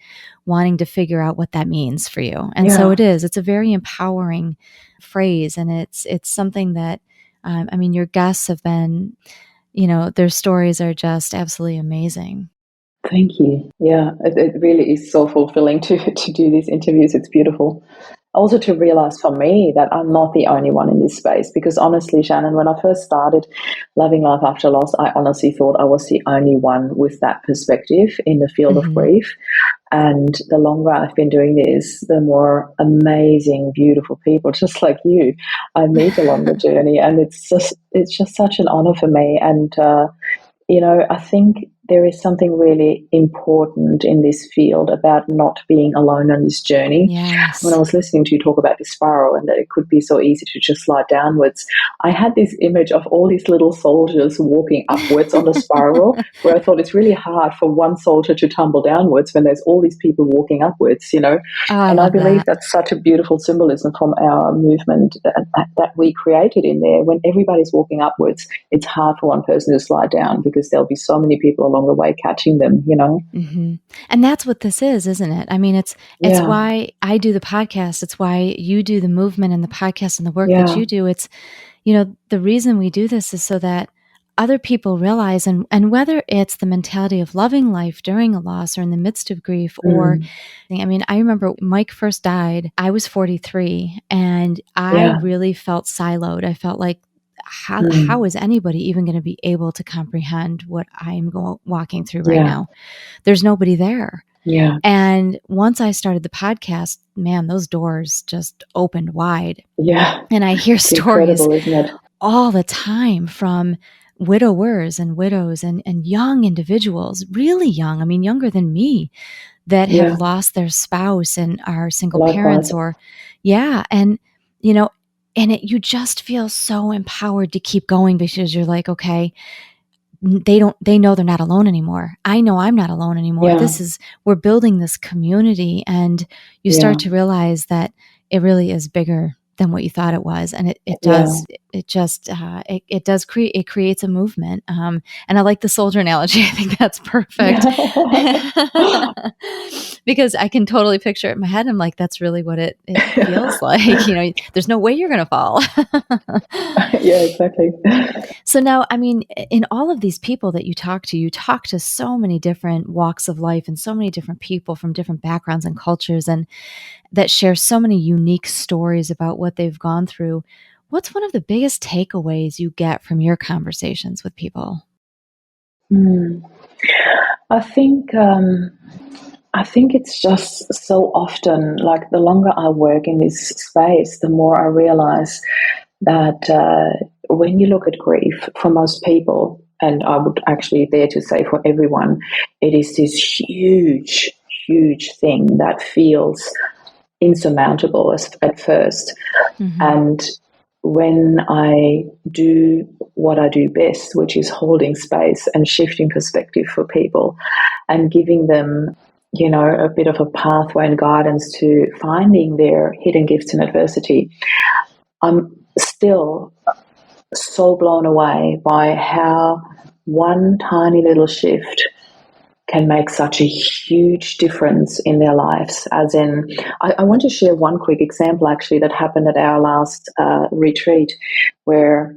wanting to figure out what that means for you. And so it's a very empowering phrase. And it's something that, your guests have been, their stories are just absolutely amazing. Thank you. Yeah, it really is so fulfilling to do these interviews. It's beautiful. Also to realize for me that I'm not the only one in this space, because honestly, Shannon, when I first started Loving Life After Loss, I honestly thought I was the only one with that perspective in the field of grief. And the longer I've been doing this, the more amazing, beautiful people just like you I meet along the journey. And it's just such an honor for me. And, I think there is something really important in this field about not being alone on this journey. Yes. When I was listening to you talk about the spiral and that it could be so easy to just slide downwards, I had this image of all these little soldiers walking upwards on the spiral, where I thought it's really hard for one soldier to tumble downwards when there's all these people walking upwards, Oh, and I believe that's such a beautiful symbolism from our movement that we created in there. When everybody's walking upwards, it's hard for one person to slide down because there'll be so many people along the way catching them, Mm-hmm. And that's what this is, isn't it? I mean, it's why I do the podcast. It's why you do the movement and the podcast and the work that you do. It's, the reason we do this is so that other people realize, and whether it's the mentality of loving life during a loss or in the midst of grief, or, I remember Mike first died, I was 43, and I really felt siloed. I felt like, how is anybody even going to be able to comprehend what I'm walking through right now? There's nobody there. Yeah. And once I started the podcast, man, those doors just opened wide. Yeah. And I hear stories isn't it? all the time from widowers and widows and young individuals, really young, younger than me, that have lost their spouse and are single parents and you just feel so empowered to keep going, because you're like, okay, they know they're not alone anymore. I know I'm not alone anymore. We're building this community, and you start to realize that it really is bigger than what you thought it was. And it creates a movement. And I like the soldier analogy. I think that's perfect. Because I can totally picture it in my head. I'm like, that's really what it feels like. There's no way you're going to fall. Yeah, exactly. So now, in all of these people that you talk to so many different walks of life and so many different people from different backgrounds and cultures, and that share so many unique stories about what they've gone through. What's one of the biggest takeaways you get from your conversations with people? I think it's just so often, like, the longer I work in this space, the more I realize that when you look at grief, for most people, and I would actually dare to say for everyone, it is this huge, huge thing that feels insurmountable at first. And when I do what I do best, which is holding space and shifting perspective for people and giving them, a bit of a pathway and guidance to finding their hidden gifts in adversity, I'm still so blown away by how one tiny little shift can make such a huge difference in their lives. As in, I want to share one quick example actually that happened at our last retreat, where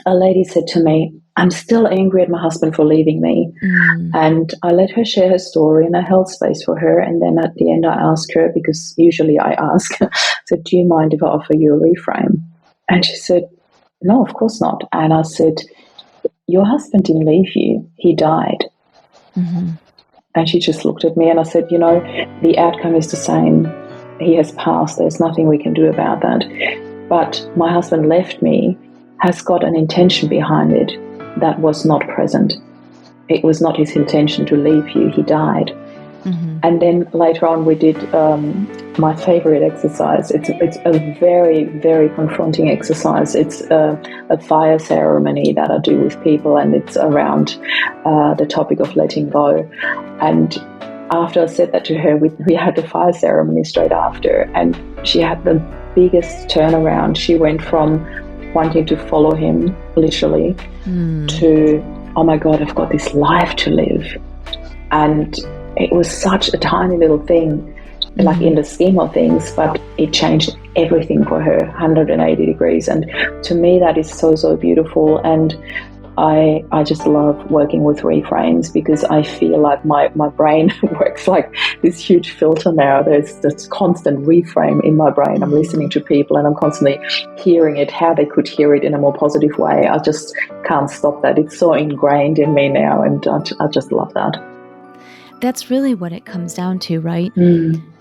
a lady said to me, I'm still angry at my husband for leaving me. And I let her share her story and I held space for her. And then at the end I asked her, because usually I ask, said, do you mind if I offer you a reframe? And she said, no, of course not. And I said, your husband didn't leave you, he died. And she just looked at me and I said, the outcome is the same. He has passed. There's nothing we can do about that. But my husband left me has got an intention behind it that was not present. It was not his intention to leave you. He died. And then later on we did my favorite exercise. It's a very, very confronting exercise. It's a fire ceremony that I do with people, and it's around the topic of letting go. And after I said that to her, we had the fire ceremony straight after, and she had the biggest turnaround. She went from wanting to follow him, literally, to, oh my God, I've got this life to live. And it was such a tiny little thing, like in the scheme of things, but it changed everything for her, 180 degrees. And to me, that is so, so beautiful. And I just love working with reframes because I feel like my brain works like this huge filter now. There's this constant reframe in my brain. I'm listening to people and I'm constantly hearing it, how they could hear it in a more positive way. I just can't stop that. It's so ingrained in me now, and I just love that. That's really what it comes down to, right?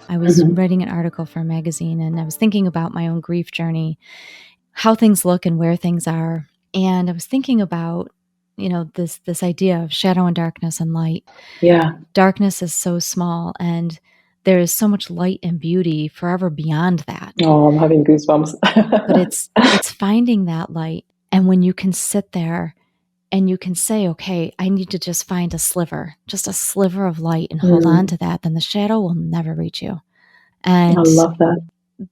I was writing an article for a magazine, and I was thinking about my own grief journey, how things look and where things are. And I was thinking about, this idea of shadow and darkness and light. Yeah. Darkness is so small, and there is so much light and beauty forever beyond that. Oh, I'm having goosebumps. But it's finding that light. And when you can sit there and you can say, okay, I need to just find just a sliver of light and hold on to that, then the shadow will never reach you. And I love that.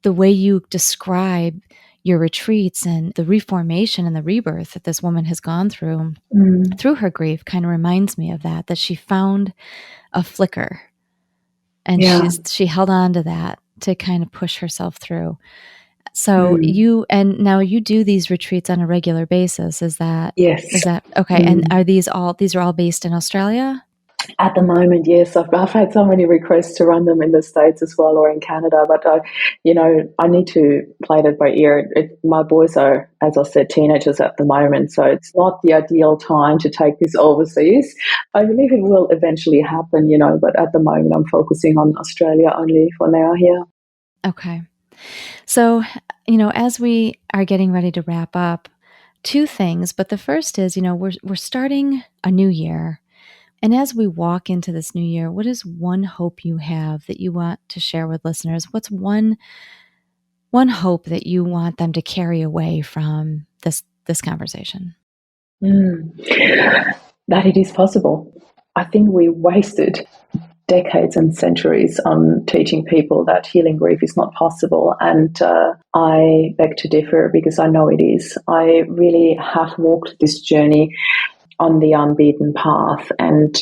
The way you describe your retreats and the reformation and the rebirth that this woman has gone through her grief kind of reminds me of that she found a flicker, and she held on to that to kind of push herself through. So now you do these retreats on a regular basis. Is that okay? And are these are all based in Australia? At the moment, yes. I've had so many requests to run them in the States as well, or in Canada, but I need to play that by ear. My boys are, as I said, teenagers at the moment, so it's not the ideal time to take this overseas. I believe it will eventually happen, but at the moment I'm focusing on Australia only for now here. Okay. So, as we are getting ready to wrap up, two things, but the first is, we're starting a new year. And as we walk into this new year, what is one hope you have that you want to share with listeners? What's one hope that you want them to carry away from this conversation? That it is possible. I think we wasted decades and centuries on teaching people that healing grief is not possible. And I beg to differ because I know it is. I really have walked this journey on the unbeaten path, and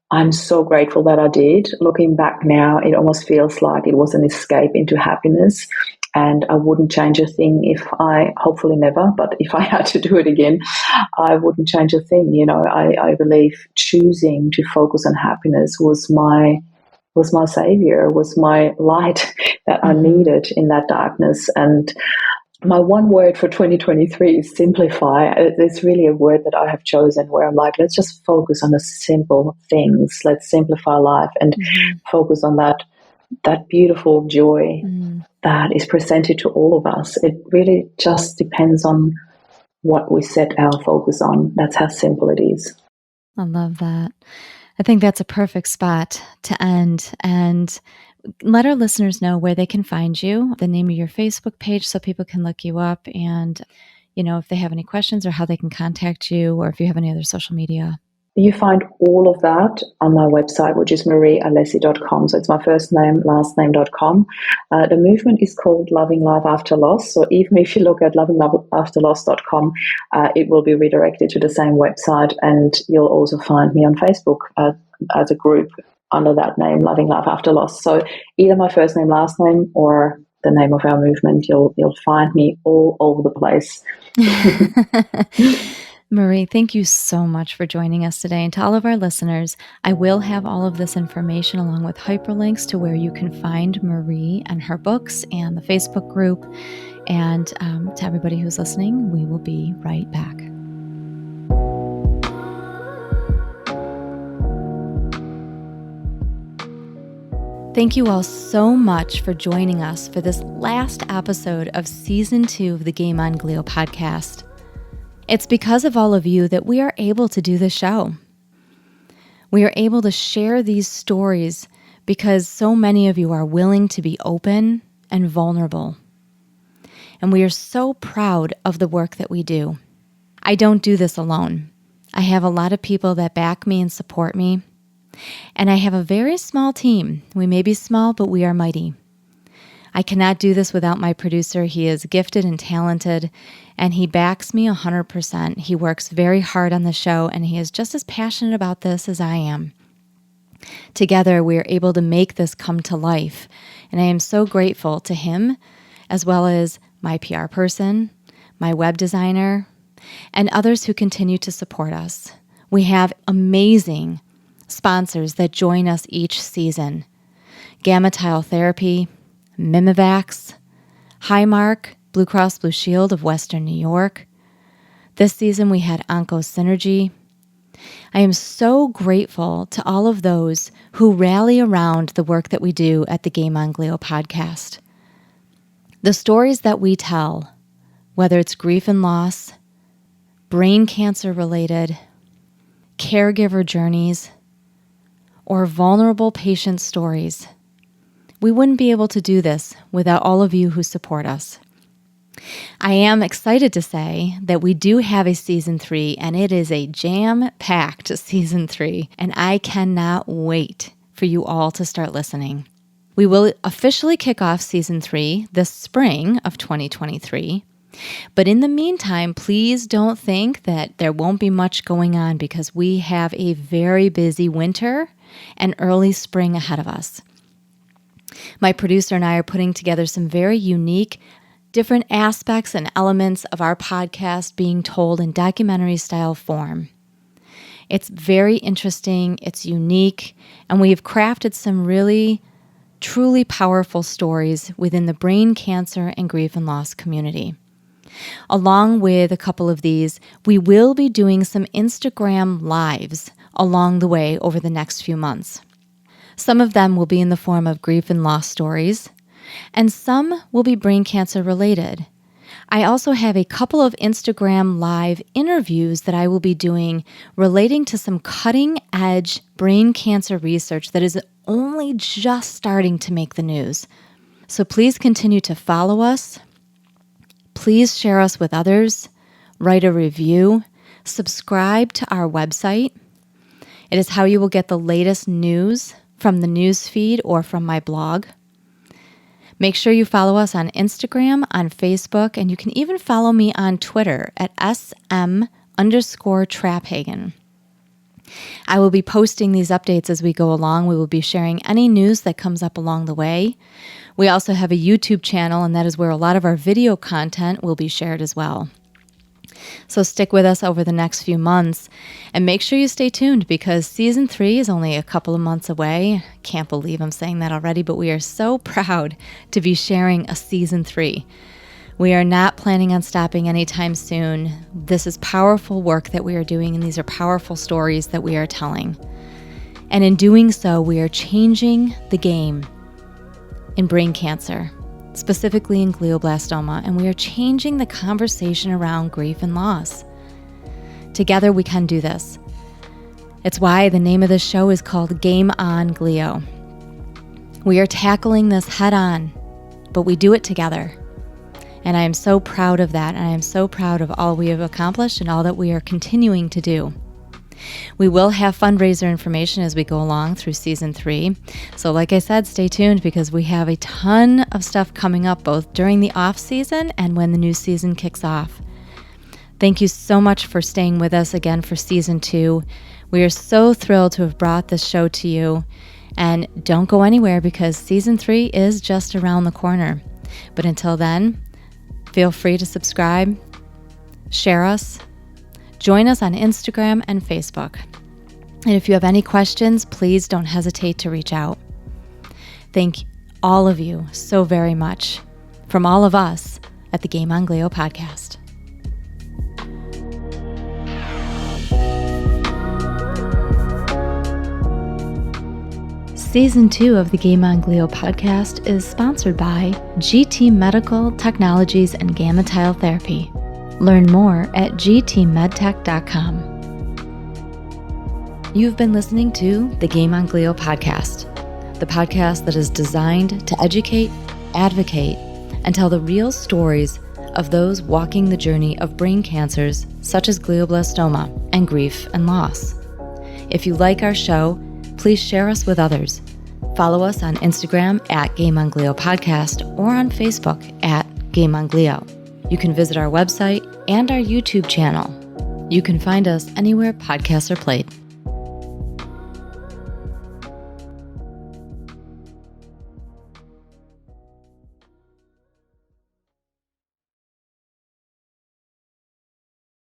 I'm so grateful that I did. Looking back now, it almost feels like it was an escape into happiness, and I wouldn't change a thing hopefully never, but if I had to do it again, I wouldn't change a thing. I believe choosing to focus on happiness was my savior, was my light that I needed in that darkness. And my one word for 2023 is simplify. It's really a word that I have chosen, where I'm like, let's just focus on the simple things. Let's simplify life and focus on that beautiful joy that is presented to all of us. It really just depends on what we set our focus on. That's how simple it is. I love that. I think that's a perfect spot to end. And let our listeners know where they can find you, the name of your Facebook page so people can look you up, and, if they have any questions or how they can contact you, or if you have any other social media. You find all of that on my website, which is mariealessi.com. So it's my first name, last name.com. The movement is called Loving Love After Loss. So even if you look at lovingloveafterloss.com, it will be redirected to the same website, and you'll also find me on Facebook as a group under that name, Loving Love After Loss. So either my first name, last name, or the name of our movement, you'll find me all over the place. Marie, thank you so much for joining us today. And to all of our listeners, I will have all of this information along with hyperlinks to where you can find Marie and her books and the Facebook group. And to everybody who's listening, we will be right back. Thank you all so much for joining us for this last episode of Season 2 of the Game On Glio podcast. It's because of all of you that we are able to do this show. We are able to share these stories because so many of you are willing to be open and vulnerable. And we are so proud of the work that we do. I don't do this alone. I have a lot of people that back me and support me. And I have a very small team. We may be small, but we are mighty. I cannot do this without my producer. He is gifted and talented, and he backs me 100%. He works very hard on the show, and he is just as passionate about this as I am. Together, we are able to make this come to life, and I am so grateful to him, as well as my PR person, my web designer, and others who continue to support us. We have amazing sponsors that join us each season. Gamma Tile Therapy, Mimivax, Highmark, Blue Cross Blue Shield of Western New York. This season we had Onco Synergy. I am so grateful to all of those who rally around the work that we do at the Game On Glio podcast. The stories that we tell, whether it's grief and loss, brain cancer related, caregiver journeys, or vulnerable patient stories, we wouldn't be able to do this without all of you who support us. I am excited to say that we do have a season 3, and it is a jam-packed season 3, and I cannot wait for you all to start listening. We will officially kick off season 3 this spring of 2023. But in the meantime, please don't think that there won't be much going on, because we have a very busy winter and early spring ahead of us. My producer and I are putting together some very unique, different aspects and elements of our podcast being told in documentary style form. It's very interesting, it's unique, and we've crafted some really, truly powerful stories within the brain cancer and grief and loss community. Along with a couple of these, we will be doing some Instagram lives along the way over the next few months. Some of them will be in the form of grief and loss stories, and some will be brain cancer related. I also have a couple of Instagram live interviews that I will be doing relating to some cutting edge brain cancer research that is only just starting to make the news. So please continue to follow us. Please share us with others, write a review, subscribe to our website. It is how you will get the latest news from the news feed or from my blog. Make sure you follow us on Instagram, on Facebook, and you can even follow me on Twitter at SM_Traphagen. I will be posting these updates as we go along. We will be sharing any news that comes up along the way. We also have a YouTube channel, and that is where a lot of our video content will be shared as well. So stick with us over the next few months, and make sure you stay tuned, because season 3 is only a couple of months away. Can't believe I'm saying that already, but we are so proud to be sharing a season 3. We are not planning on stopping anytime soon. This is powerful work that we are doing, and these are powerful stories that we are telling. And in doing so, we are changing the game in brain cancer, specifically in glioblastoma, and we are changing the conversation around grief and loss. Together we can do this. It's why the name of this show is called Game On Glio. We are tackling this head on, but we do it together. And I am so proud of that, and I am so proud of all we have accomplished and all that we are continuing to do. We will have fundraiser information as we go along through season 3. So like I said, stay tuned, because we have a ton of stuff coming up both during the off season and when the new season kicks off. Thank you so much for staying with us again for season 2. We are so thrilled to have brought this show to you. And don't go anywhere, because season 3 is just around the corner. But until then, feel free to subscribe, share us, join us on Instagram and Facebook. And if you have any questions, please don't hesitate to reach out. Thank all of you so very much from all of us at the Game On Glio Podcast. Season 2 of the Game On Glio Podcast is sponsored by GT Medical Technologies and Gamma Tile Therapy. Learn more at gtmedtech.com. You've been listening to the Game On Glio Podcast, the podcast that is designed to educate, advocate, and tell the real stories of those walking the journey of brain cancers such as glioblastoma and grief and loss. If you like our show, please share us with others. Follow us on Instagram at Game On Glio Podcast or on Facebook at Game On Glio. You can visit our website and our YouTube channel. You can find us anywhere podcasts are played.